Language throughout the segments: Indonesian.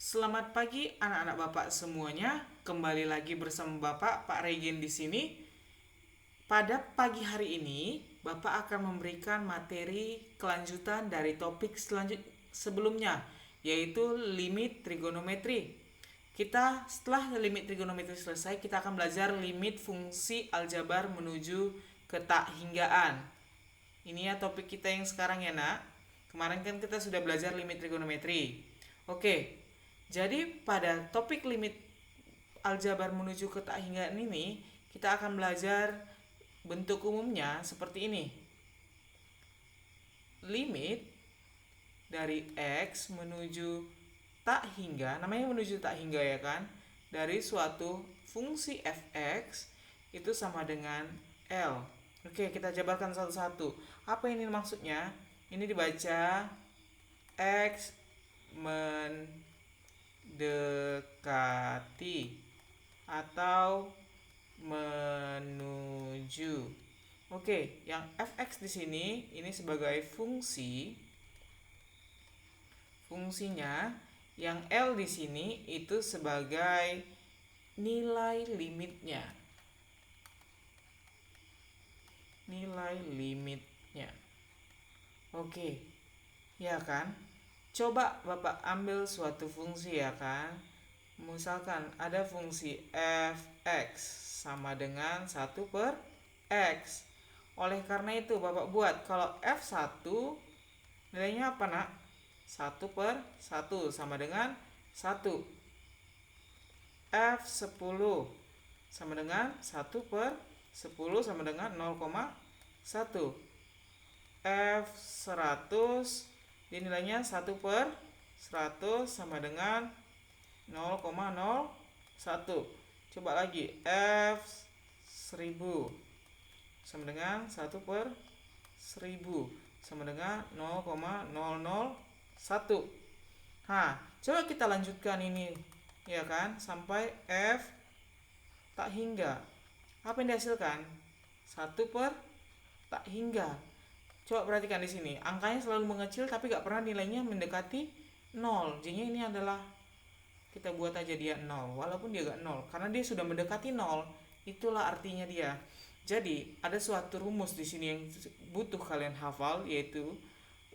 Selamat pagi anak-anak Bapak semuanya. Kembali lagi bersama Bapak, Pak Regen di sini. Pada pagi hari ini, Bapak akan memberikan materi kelanjutan dari topik sebelumnya, yaitu limit trigonometri. Setelah limit trigonometri selesai, kita akan belajar limit fungsi aljabar menuju ke tak hinggaan. Ini ya topik kita yang sekarang ya nak. Kemarin kan kita sudah belajar limit trigonometri. Oke, jadi pada topik limit aljabar menuju ke tak hinggaan ini, kita akan belajar bentuk umumnya seperti ini. Limit dari X menuju tak hingga, namanya menuju tak hingga ya kan, dari suatu fungsi fx itu sama dengan L. Oke, kita jabarkan satu-satu. Apa ini maksudnya? Ini dibaca X mendekati atau menuju. Oke, yang fx di sini ini sebagai fungsinya, yang L di sini itu sebagai nilai limitnya. Oke, ya kan? Coba Bapak ambil suatu fungsi ya kan. Misalkan ada fungsi fx sama dengan 1/x. Oleh karena itu Bapak buat kalau f1 nilainya apa nak? 1/1 sama dengan 1. F10 sama dengan 1/10 sama dengan 0,1. F100 nilainya 1/100 sama dengan 0,01. Coba lagi F1000 sama dengan 1/1000 sama dengan 0,001. Coba kita lanjutkan ini ya kan sampai F tak hingga. Apa yang dihasilkan? 1 per tak hingga. Coba perhatikan di sini, angkanya selalu mengecil tapi gak pernah nilainya mendekati 0. Jadinya ini adalah kita buat aja dia 0 walaupun dia gak 0 karena dia sudah mendekati 0. Itulah artinya dia. Jadi, ada suatu rumus di sini yang butuh kalian hafal yaitu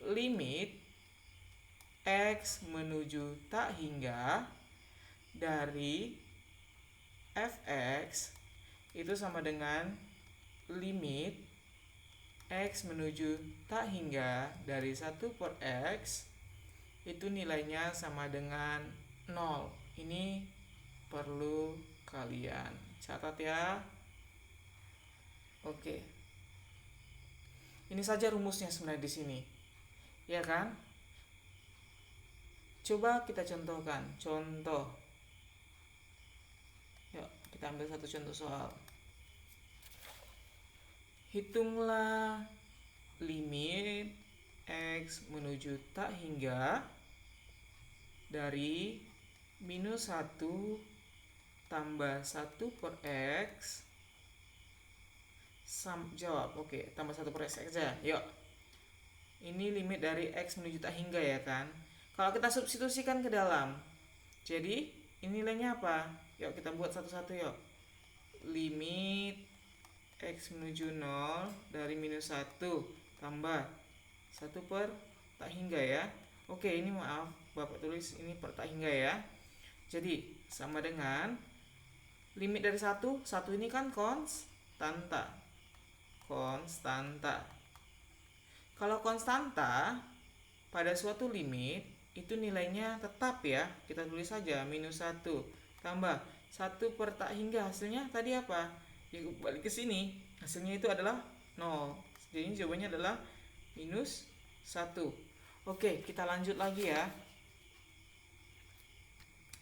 limit X menuju tak hingga dari fx itu sama dengan limit X menuju tak hingga dari 1/x itu nilainya sama dengan 0. Ini perlu kalian catat ya. Oke. Ini saja rumusnya sebenarnya di sini. Ya kan? Coba kita contohkan. Contoh. Yuk, kita ambil satu contoh soal. Hitunglah limit X menuju tak hingga dari -1 tambah 1/x jawab. Oke, tambah 1/x aja. Yuk. Ini limit dari X menuju tak hingga ya kan. Kalau kita substitusikan ke dalam, jadi ini nilainya apa? Yuk kita buat satu-satu yuk. Limit X menuju 0 dari -1 tambah 1 per tak hingga ya. Oke, ini maaf Bapak tulis ini per tak hingga ya. Jadi sama dengan limit dari 1 ini kan konstanta. Kalau konstanta pada suatu limit itu nilainya tetap ya. Kita tulis saja -1 tambah 1 per tak hingga, hasilnya tadi apa? Ya balik ke sini, hasilnya itu adalah 0. Jadi jawabannya adalah -1. Oke, kita lanjut lagi ya.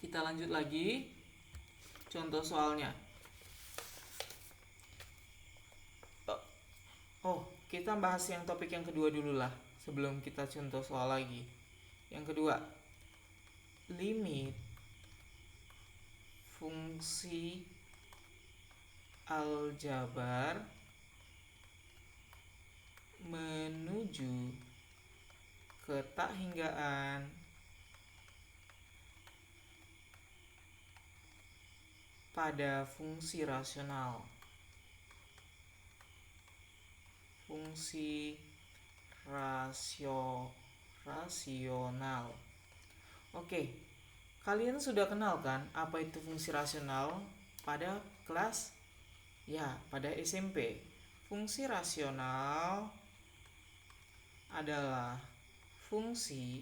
Kita lanjut lagi contoh soalnya. Kita bahas yang topik yang kedua dulu lah sebelum kita contoh soal lagi. Yang kedua, limit fungsi aljabar menuju ke tak hinggaan pada fungsi rasional. Fungsi rasional. Oke, kalian sudah kenal kan apa itu fungsi rasional pada kelas? Ya, pada SMP. Fungsi rasional adalah fungsi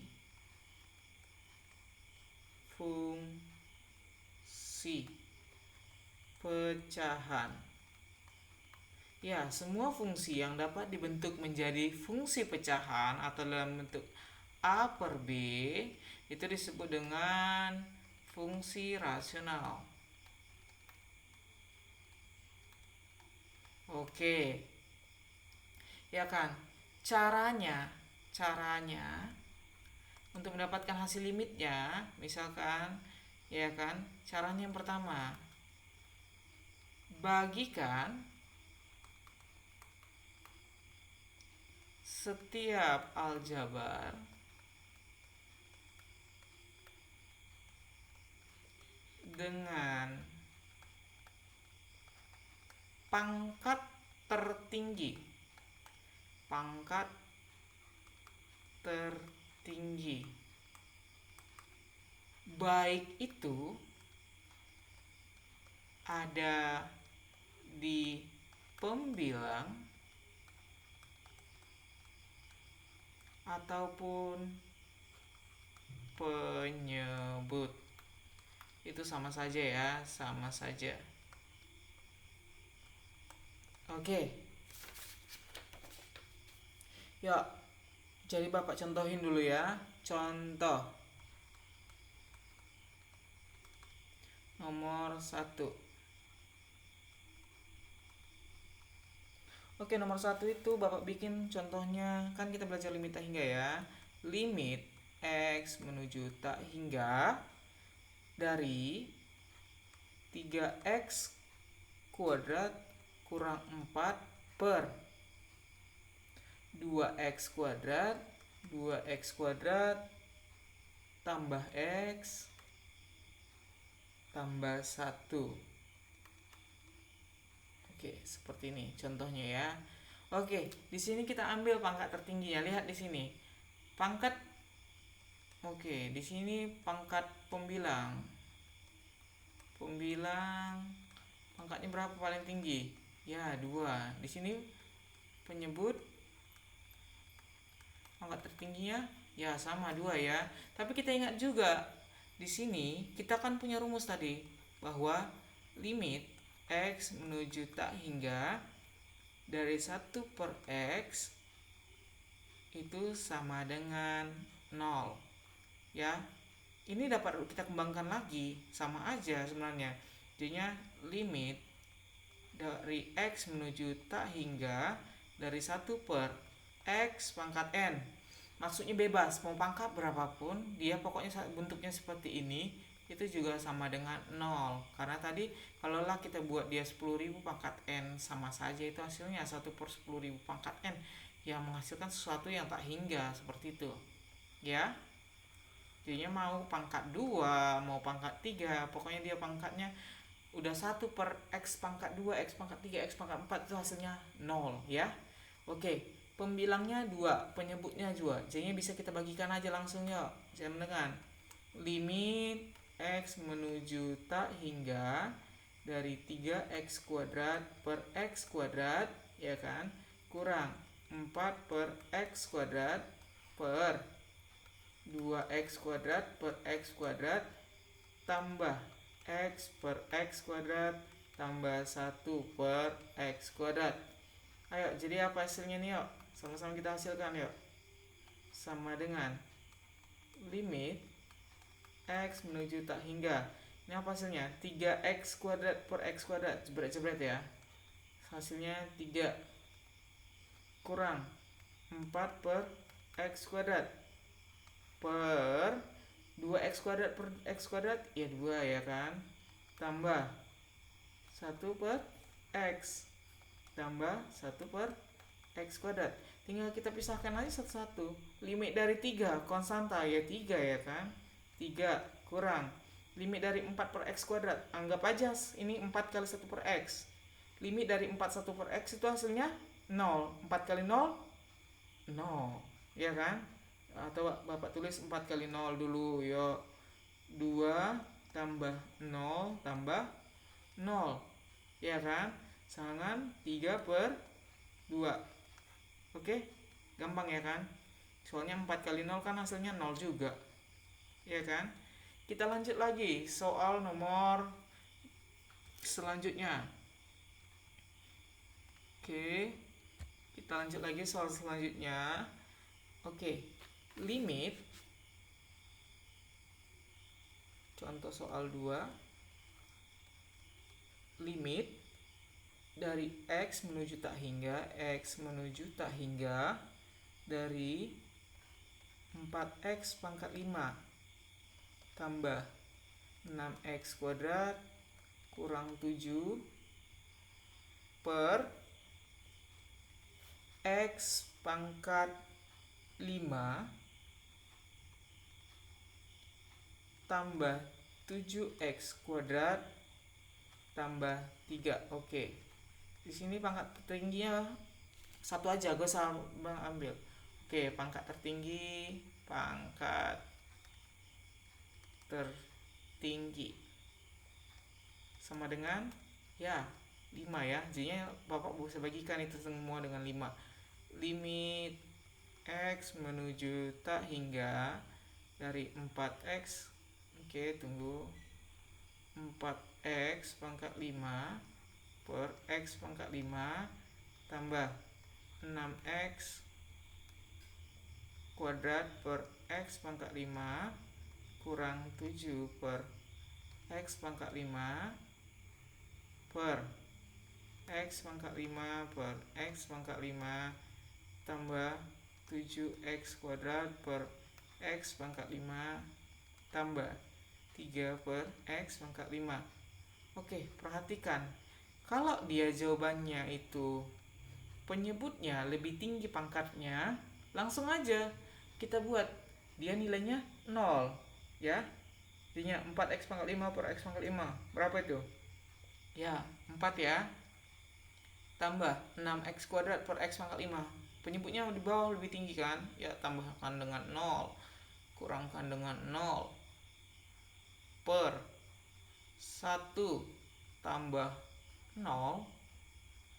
pecahan. Ya, semua fungsi yang dapat dibentuk menjadi fungsi pecahan atau dalam bentuk A per B itu disebut dengan fungsi rasional. Oke. Ya kan? Caranya untuk mendapatkan hasil limitnya, misalkan ya kan, caranya yang pertama, bagikan setiap aljabar dengan pangkat tertinggi. Baik itu ada di pembilang ataupun penyebut. Itu sama saja ya, sama saja. Oke. Ya, jadi Bapak contohin dulu ya. Contoh nomor 1. Oke, nomor 1 itu Bapak bikin contohnya. Kan kita belajar limit tak hingga ya. Limit X menuju tak hingga dari 3x kuadrat kurang 4 per 2x kuadrat tambah x tambah 1. Oke, seperti ini contohnya ya. Oke, di sini kita ambil pangkat tertingginya. Lihat di sini. Di sini pangkat pembilang. Pangkatnya berapa paling tinggi? Ya, 2. Di sini penyebut pangkat tertingginya ya sama 2 ya. Tapi kita ingat juga di sini kita kan punya rumus tadi bahwa limit X menuju tak hingga dari 1 per X itu sama dengan 0 ya. Ini dapat kita kembangkan lagi, sama aja sebenarnya. Jadinya limit dari X menuju tak hingga dari 1 per X pangkat N. Maksudnya bebas, mau pangkat berapapun, dia pokoknya bentuknya seperti ini, itu juga sama dengan 0. Karena tadi kalau lah kita buat dia 10.000 pangkat N, sama saja itu hasilnya 1 per 10.000 pangkat N, yang menghasilkan sesuatu yang tak hingga, seperti itu ya. Jadinya mau pangkat 2, mau pangkat 3, pokoknya dia pangkatnya udah 1 per X pangkat 2, X pangkat 3, X pangkat 4, itu hasilnya 0 ya. Oke, pembilangnya 2, penyebutnya 2. Jadinya bisa kita bagikan aja langsung ya. Sama dengan limit X menuju tak hingga dari 3x kuadrat per x kuadrat ya kan, kurang 4 per x kuadrat per 2x kuadrat per x kuadrat tambah x per x kuadrat tambah 1 per x kuadrat. Ayo, jadi apa hasilnya nih yuk? Sama-sama kita hasilkan yuk. Sama dengan limit X menuju tak hingga. Ini apa hasilnya? 3x kuadrat per x kuadrat. Jebret-jebret ya. Hasilnya 3 kurang 4 per x kuadrat per 2x kuadrat per x kuadrat ya 2 ya kan, tambah 1 per x tambah 1 per x kuadrat. Tinggal kita pisahkan aja satu-satu. Limit dari 3 konstanta ya 3 ya kan, 3 kurang Limit dari 4 per X kuadrat. Anggap aja ini 4 kali 1 per X. Limit dari 1 per X itu hasilnya 0. 4 kali 0, 0. Ya kan? Atau Bapak tulis 4 kali 0 dulu. Yuk. 2 tambah 0 tambah 0. Ya kan? Sangan 3 per 2. Oke? Gampang ya kan? Soalnya 4 kali 0 kan hasilnya 0 juga. Ya kan? Kita lanjut lagi soal nomor selanjutnya. Oke. Kita lanjut lagi soal selanjutnya. Oke. Limit. Contoh soal 2. Limit dari X menuju tak hingga, X menuju tak hingga dari 4X pangkat 5 tambah 6X kuadrat kurang 7 per X pangkat 5 tambah 7X kuadrat tambah 3. Oke. Di sini pangkat tertingginya satu aja, gue usah ambil. Oke, pangkat tertinggi sama dengan ya 5 ya. Jadinya Bapak bisa bagikan itu semua dengan 5. Limit X menuju tak hingga dari 4X. Oke, tunggu. 4X pangkat 5 per X pangkat 5 tambah 6X kuadrat per X pangkat 5 kurang 7 per X pangkat 5 per X pangkat 5 per X pangkat 5 tambah 7X kuadrat per X pangkat 5 tambah 3 per X pangkat 5. Oke, perhatikan. Kalau dia jawabannya itu penyebutnya lebih tinggi pangkatnya, langsung aja kita buat dia nilainya 0 ya. Jadinya 4X pangkat 5 per X pangkat 5 berapa itu? Ya 4 ya. Tambah 6X kuadrat per X pangkat 5. Penyebutnya di bawah lebih tinggi kan? Ya tambahkan dengan 0 kurangkan dengan 0 per 1 tambah 0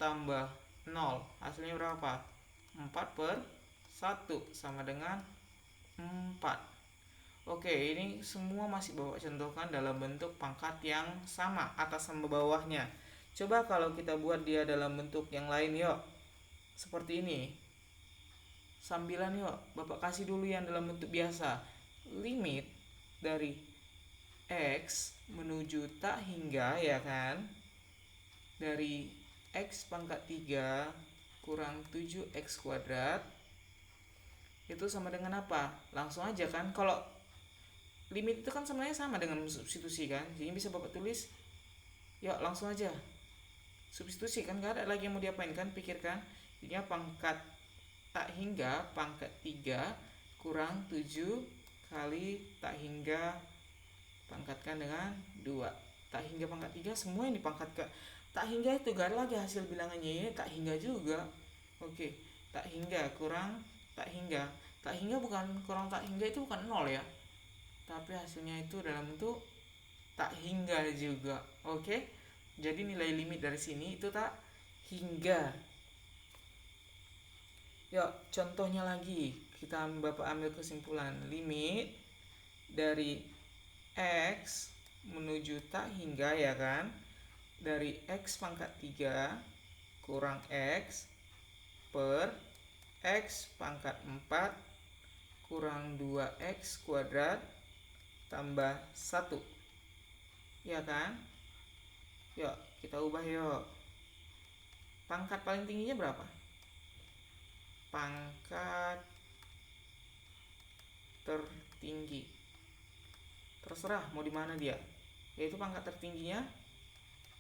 tambah 0. Hasilnya berapa? 4 per 1 sama dengan 4. Oke, ini semua masih Bapak contohkan dalam bentuk pangkat yang sama atas sama bawahnya. Coba kalau kita buat dia dalam bentuk yang lain yuk. Seperti ini. Sambilan yuk. Bapak kasih dulu yang dalam bentuk biasa. Limit dari X menuju tak hingga ya kan. Dari X pangkat 3 kurang 7X kuadrat itu sama dengan apa? Langsung aja kan. Kalau limit itu kan sebenarnya sama dengan substitusi kan. Jadi bisa Bapak tulis. Yuk langsung aja. Substitusi kan gak ada lagi yang mau diapain kan. Pikirkan. Jadinya pangkat tak hingga pangkat 3 kurang 7 kali tak hingga pangkatkan dengan 2. Tak hingga pangkat 3 semua yang dipangkat ke tak hingga itu gak ada lagi hasil bilangannya. Ini tak hingga juga. Oke, tak hingga kurang tak hingga. Tak hingga bukan kurang tak hingga itu bukan 0 ya. Tapi hasilnya itu dalam bentuk tak hingga juga. Oke. Jadi nilai limit dari sini itu tak hingga. Yuk, contohnya lagi. Kita Bapak ambil kesimpulan. Limit dari X menuju tak hingga ya kan. Dari X pangkat 3 kurang X per X pangkat 4 kurang 2X kuadrat tambah 1 ya kan. Yuk kita ubah yuk. Pangkat paling tingginya berapa? Pangkat tertinggi terserah mau di mana dia, yaitu pangkat tertingginya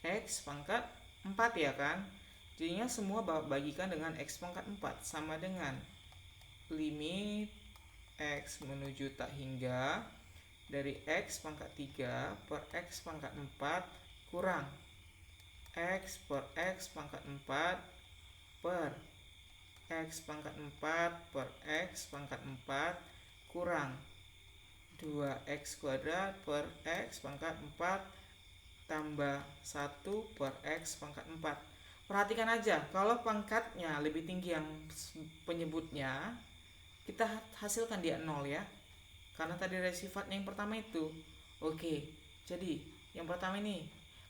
X pangkat 4 ya kan. Jadinya semua bagikan dengan X pangkat 4 sama dengan limit X menuju tak hingga dari X pangkat 3 per X pangkat 4 kurang X per X pangkat 4 per X pangkat 4 per X pangkat 4 kurang 2X kuadrat per X pangkat 4 tambah 1 per X pangkat 4. Perhatikan aja, kalau pangkatnya lebih tinggi yang penyebutnya, kita hasilkan dia 0 ya. Karena tadi ada sifatnya yang pertama itu. Oke, jadi yang pertama ini,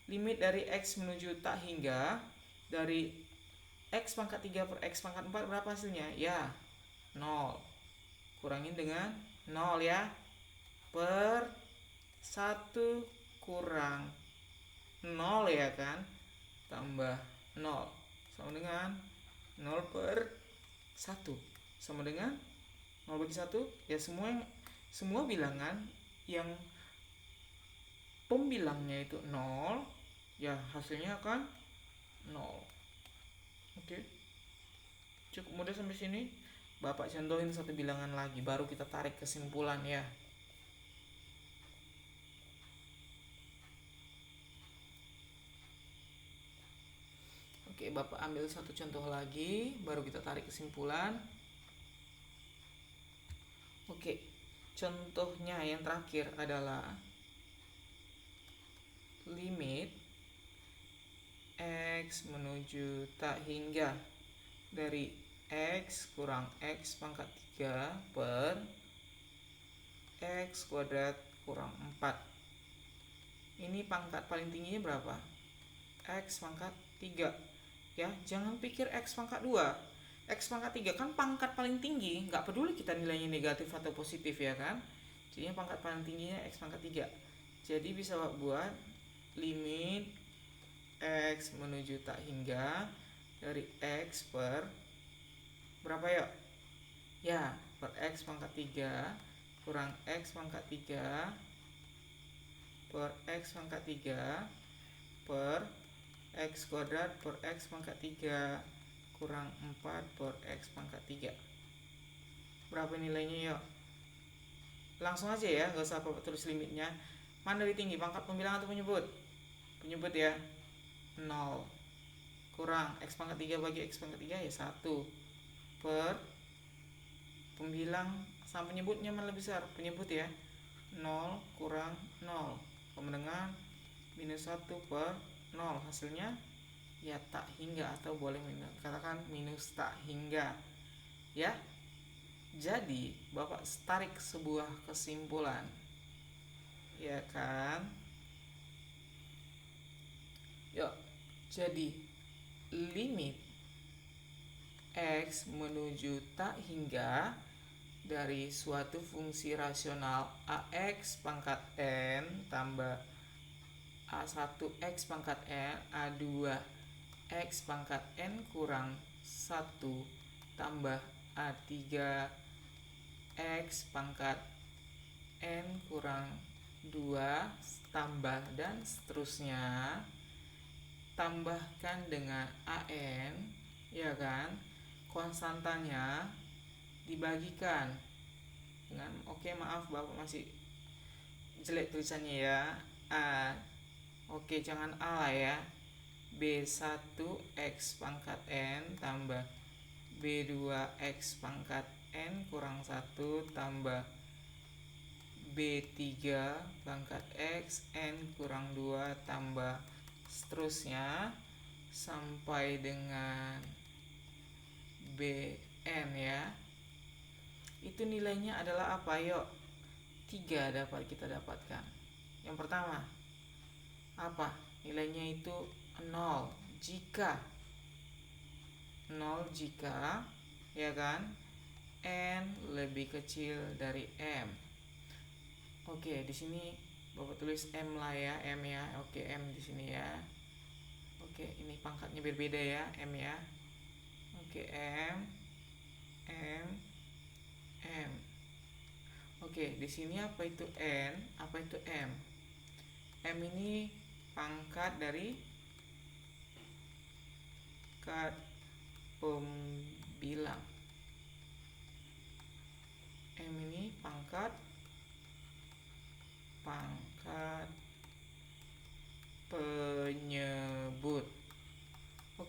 limit dari X menuju tak hingga dari X pangkat 3 per X pangkat 4 berapa hasilnya? Ya, 0. Kurangin dengan 0 ya. Per 1 kurang 0 ya kan, tambah 0 sama dengan 0 per 1 sama dengan 0 bagi 1 ya. Semua bilangan yang pembilangnya itu 0 ya hasilnya akan 0. Oke, cukup mudah sampai sini. Bapak contohin satu bilangan lagi baru kita tarik kesimpulan ya. Oke, Bapak ambil satu contoh lagi, baru kita tarik kesimpulan. Oke, contohnya yang terakhir adalah limit X menuju tak hingga dari X kurang X pangkat 3 per X kuadrat kurang 4. Ini pangkat paling tingginya berapa? X pangkat 3. Ya, jangan pikir X pangkat 2. X pangkat 3 kan pangkat paling tinggi, nggak peduli kita nilainya negatif atau positif ya kan. Jadinya pangkat paling tingginya X pangkat 3. Jadi bisa buat limit X menuju tak hingga dari X per berapa ya? Ya, per X pangkat 3 kurang X pangkat 3 per X pangkat 3 per X kuadrat per X pangkat 3 kurang 4 per X pangkat 3. Berapa nilainya yuk? Langsung aja ya, gak usah apa tulis limitnya. Mana lebih tinggi, pangkat pembilang atau penyebut? Penyebut ya. 0 kurang X pangkat 3 bagi X pangkat 3 ya 1 per pembilang sama penyebutnya mana lebih besar? Penyebut ya. 0 kurang 0 sama dengan minus 1 per 0. Hasilnya ya tak hingga atau boleh katakan minus tak hingga ya. Jadi Bapak tarik sebuah kesimpulan ya kan. Yuk, jadi limit X menuju tak hingga dari suatu fungsi rasional AX pangkat N tambah A1X pangkat N A2 X pangkat N kurang 1 tambah A3 X pangkat N kurang 2 tambah dan seterusnya, tambahkan dengan AN ya kan, konstantanya dibagikan dengan maaf Bapak masih jelek tulisannya ya. Jangan A lah ya. B1X pangkat N tambah B2X pangkat N kurang 1 tambah B3 pangkat X N kurang 2 tambah seterusnya sampai dengan Bn ya. Itu nilainya adalah apa? Yuk, 3 dapat kita dapatkan. Yang pertama apa? Nilainya itu 0 jika ya kan N lebih kecil dari M. Oke, di sini Bapak tulis M lah ya, M ya. Oke, M di sini ya. Oke, ini pangkatnya berbeda ya, M ya. Oke, M. Oke, di sini apa itu N, apa itu M? M ini pangkat dari pembilang. M ini pangkat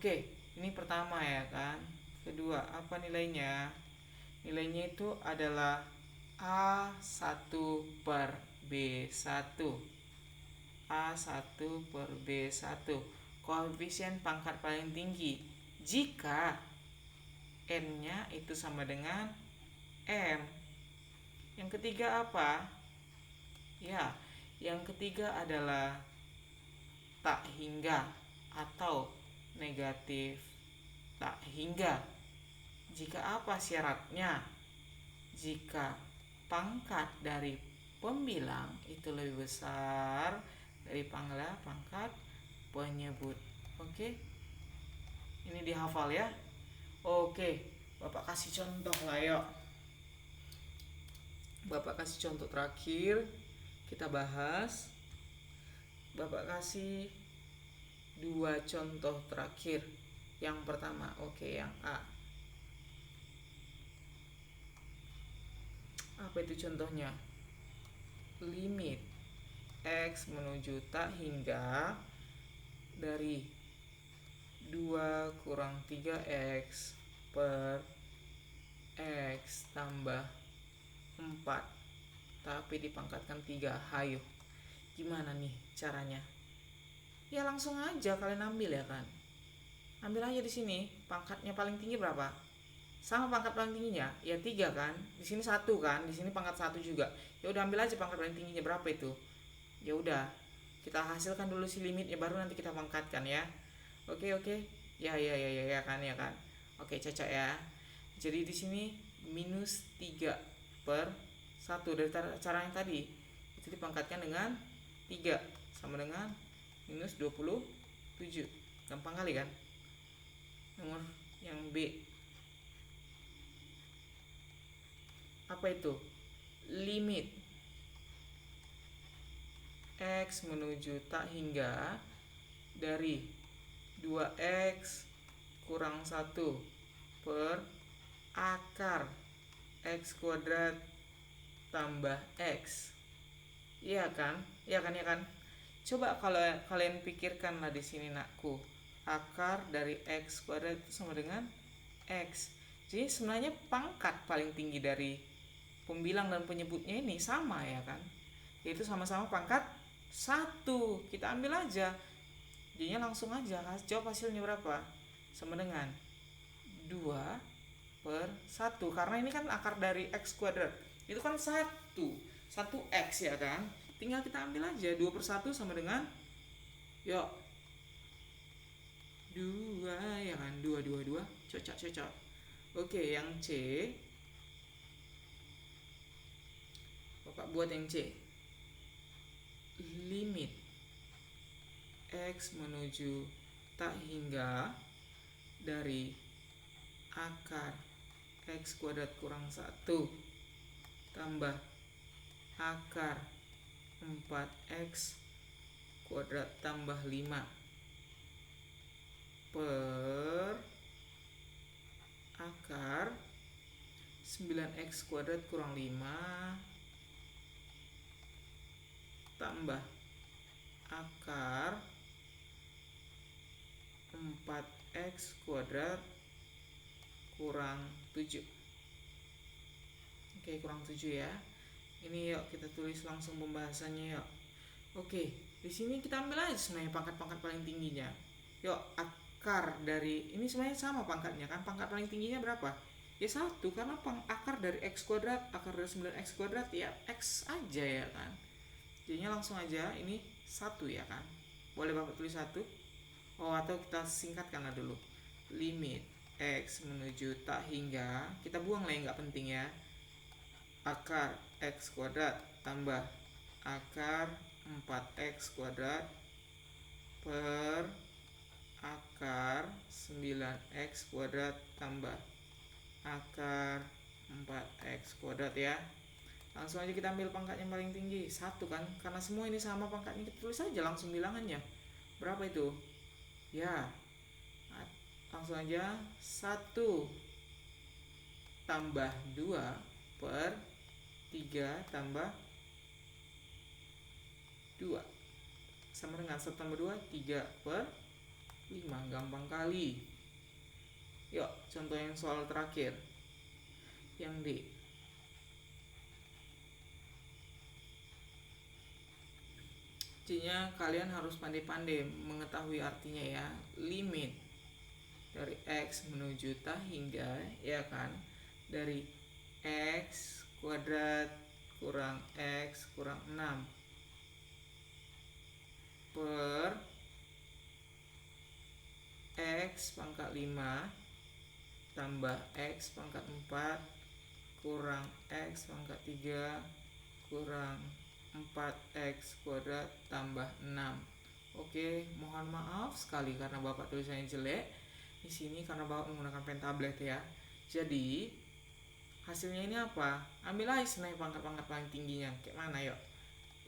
Oke, ini pertama ya kan. Kedua, apa nilainya? Nilainya itu adalah A1 per B1. A1 per B1. Koefisien pangkat paling tinggi. Jika N-nya itu sama dengan M. Yang ketiga apa? Ya, yang ketiga adalah tak hingga atau negatif tak hingga. Jika apa syaratnya? Jika pangkat dari pembilang itu lebih besar dari pangkat penyebut. Oke, ini dihafal ya. Oke, Bapak kasih contoh lah yuk. Bapak kasih contoh terakhir, kita bahas. Bapak kasih 2 contoh terakhir. Yang pertama, oke, yang A. Apa itu contohnya? Limit X menuju tak hingga dari 2 kurang 3X per X tambah 4, tapi dipangkatkan 3. Hayo, gimana nih caranya? Ya langsung aja kalian ambil ya kan. Ambil aja di sini, pangkatnya paling tinggi berapa? Sama pangkat paling tingginya, ya 3 kan. Di sini 1 kan, di sini pangkat 1 juga. Ya udah ambil aja pangkat paling tingginya berapa itu. Ya udah, kita hasilkan dulu si limitnya baru nanti kita pangkatkan ya. Oke. Ya kan ya kan. Oke, cocok ya. Jadi di sini minus 3 per 1 dari cara yang tadi. Itu dipangkatkan dengan 3 sama dengan minus 27. Gampang kali kan? Nomor yang B. Apa itu? Limit X menuju tak hingga dari 2X kurang 1 per akar X kuadrat tambah X. Iya kan? Coba kalau kalian pikirkanlah di sini nakku. Akar dari X kuadrat itu sama dengan X. Jadi sebenarnya pangkat paling tinggi dari pembilang dan penyebutnya ini sama ya kan, yaitu sama-sama pangkat 1. Kita ambil aja, jadinya langsung aja jawab hasilnya berapa, sama dengan 2 per 1, karena ini kan akar dari X kuadrat itu kan 1X ya kan, tinggal kita ambil aja 2 per 1 sama dengan yuk 2 ya kan, 2 cocok. Oke, yang C Bapak buat yang C. Limit X menuju tak hingga dari akar X kuadrat kurang 1 tambah akar 4X kuadrat tambah 5 per akar 9X kuadrat kurang 5 tambah akar 4X kuadrat kurang 7. Oke, kurang 7 ya. Ini yuk kita tulis langsung pembahasannya yuk. Oke, di sini kita ambil aja sebenarnya pangkat-pangkat paling tingginya. Yuk, akar dari ini sebenarnya sama pangkatnya kan. Pangkat paling tingginya berapa? Ya 1, karena akar dari X kuadrat, akar dari 9X kuadrat ya X aja ya kan. Jadinya langsung aja ini 1 ya kan. Boleh Bapak tulis 1. Oh, atau kita singkatkanlah dulu. Limit X menuju tak hingga, kita buang lah yang nggak penting ya. Akar X kuadrat tambah akar 4X kuadrat per akar 9X kuadrat tambah akar 4X kuadrat ya. Langsung aja kita ambil pangkat yang paling tinggi 1 kan, karena semua ini sama pangkatnya, kita tulis aja langsung bilangannya berapa itu ya. Langsung aja 1 tambah 2 per 3 tambah 2 sama dengan 1 tambah 2 3 per 5 gampang kali. Yuk, contoh yang soal terakhir. Yang D. Artinya kalian harus pandai-pandai mengetahui artinya ya. Limit dari X menuju ta hingga, ya kan, dari X kuadrat kurang X kurang 6 per X pangkat 5 tambah X pangkat 4 kurang X pangkat 3 kurang 4X kuadrat tambah 6. Oke, mohon maaf sekali karena Bapak tulisannya jelek di sini karena Bapak menggunakan pen tablet ya. Jadi, hasilnya ini apa? Ambil aja senai pangkat-pangkat paling tingginya. Kayak mana yuk?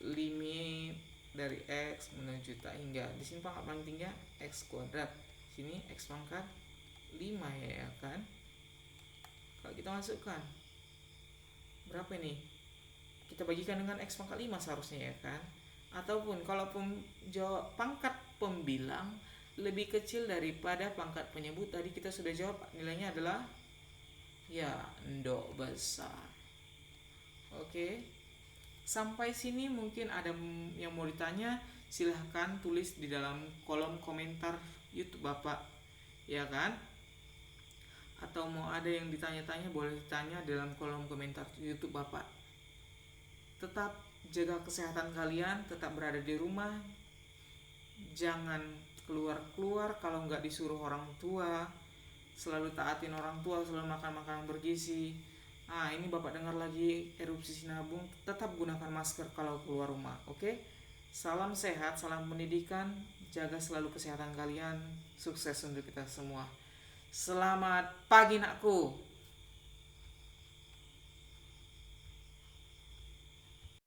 Limit dari X menuju tak hingga. Di sini pangkat paling tingginya X kuadrat. Sini X pangkat 5 ya kan? Kalau kita masukkan berapa ini? Kita bagikan dengan X pangkat 5 seharusnya ya kan? Ataupun kalau jawab pangkat pembilang lebih kecil daripada pangkat penyebut, tadi kita sudah jawab nilainya adalah ya ndok besar. Oke, sampai sini mungkin ada yang mau ditanya, silahkan tulis di dalam kolom komentar YouTube Bapak ya kan, atau mau ada yang ditanya-tanya boleh ditanya dalam kolom komentar YouTube Bapak. Tetap jaga kesehatan kalian, tetap berada di rumah, jangan keluar-keluar kalau nggak disuruh orang tua, selalu taatin orang tua, selalu makan makanan bergizi. Ini Bapak dengar lagi erupsi sinabung, tetap gunakan masker kalau keluar rumah, oke? Salam sehat, salam pendidikan, jaga selalu kesehatan kalian, sukses untuk kita semua. Selamat pagi nakku.